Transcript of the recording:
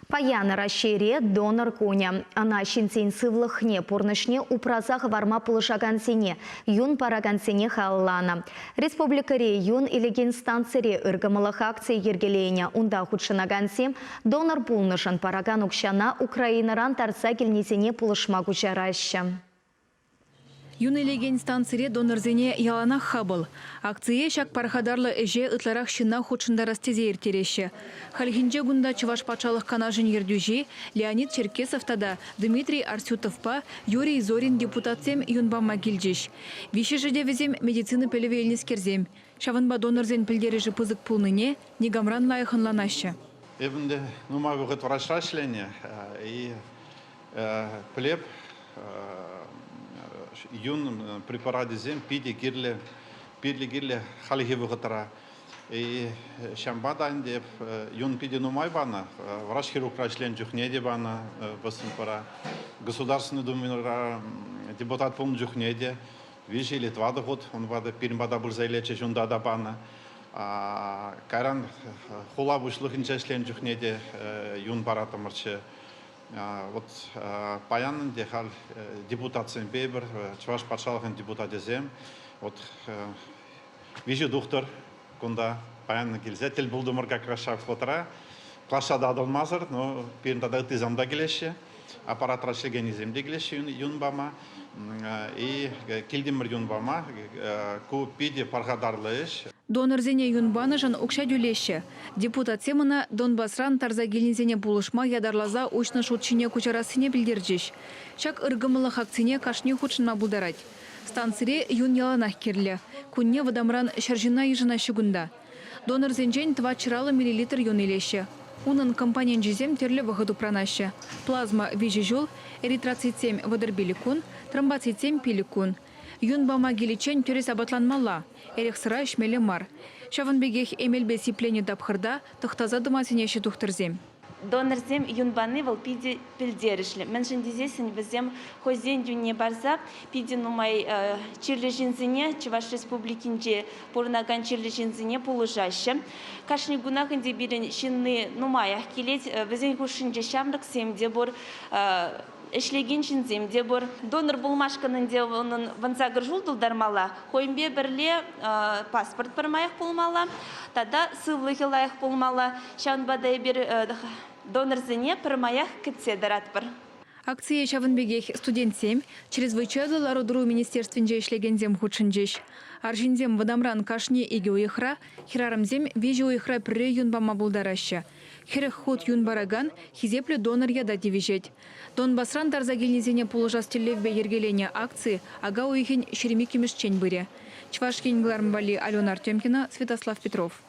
Паяны расшире донор коня. Она щинцин сывлыхне порнышне упразах варма пулышаган сене, юн параган сене халлана. Республикаре юн илеген станцире ыргамылых акция ергелейня унда худшынаган сем донор пулнышын параган укшана Украинаран тарса келнесене пулышма кучараща. Юнелеген станцире донорзене ялана хабыл. Акция шак пархадарла эже ытларах шына худшында растезе ертереші. Хальхинже гунда Чуваш патшалық канажын ердюже, Леонид Черкесовтада, Дмитрий Арсютовпа, Юрий Зорин депутатсем юнбамма келжеш. Виші жеде везем медицины пелеве елнескерзем. Шавынба донорзен пілдережі пызык пулныне, негамран лайықынланашы. Эбінде нумай вғыт врачрашление и плеб юн препараты зем пиди гирле халихи вғытара. И шамбадан деп юн пиди нумай бана, врач-хирург рашлен жүхне де бана басын пара. Государственный думинара депутат полн жүхне де. Вижи Литвада год, он вада пирмбада был зайлече жунда да бана. Кайран хула бушлыхын чашлен жүхне де юн барата марче. Вот паянын дехал депутатсын бейбір, Чуваш патшалығын депутатезем. Вот вижу доктор, кунда паянын келзе, тел булдымыр как рашак фотора. Клашада адалмазыр, но пирндада тызамда келеші. Аппарат рашлеген иземде келеші юн бама. И келдемір юн бама, ку пиде пархадарлы еш. Донорзене юнбаны жан укша дюлеші. Депутат семына Донбасран тарза гелінзене булышма ядарлаза учны шутчине кучарасыне білдерджеш. Шак ыргымылық акцине кашне худшынма булдарать. Станцире юн яланах керлі. Күнне вадамран шаржина ежына шүгінда. Донорзенжен 2 чыралы миллилитр юн елеші. Унын компаниян жезем терлі вғыду пранашы. Плазма вижі жол, эритроцитсем вадырбеликун, тромбоцитсем пиликун. Юн бама геличен түрес абатланмалла. Эрек сыра ішмелі мар. Шавынбегех эмелбе сиплене дапхырда тұқтаза думасынеші тухтырзем. Донорзем юнбаны вал пиди пилдерішлі. Мен жындезесін візем хозен юнне барза пиди нумай чирлі жинзіне Чуваш республикинже порнаган чирлі жинзіне полужашы. Кашни гунахынде бірін шинны нумаях келет візен хушынже шамрық семде бор Эшлеген жинземде бор. Донор булмашканын де оның ванзагыр жулдылдармала. Хоймбе бірле паспорт бармаяқ болмала. Тада сывлығы лайық болмала. Шанбадай бір донорзіне бармаяқ кітсе дарат бір. Акция шавынбегех студентсем чрезвычайлы ларудру министерственже ишлегензем худшынжеш. Аржинзем вадамран кашне иге уйхра, хирарамзем веже уйхра пірре юнбама булдараща. Хирых худ юн бараган хизепле донор яда девижет. Донбасран тарза гелнезене полужас телевбе ергелене акции ага уйхен шеремикимеш чень быре. Чуваш кенглармбали Алена Артемкина, Святослав Петров.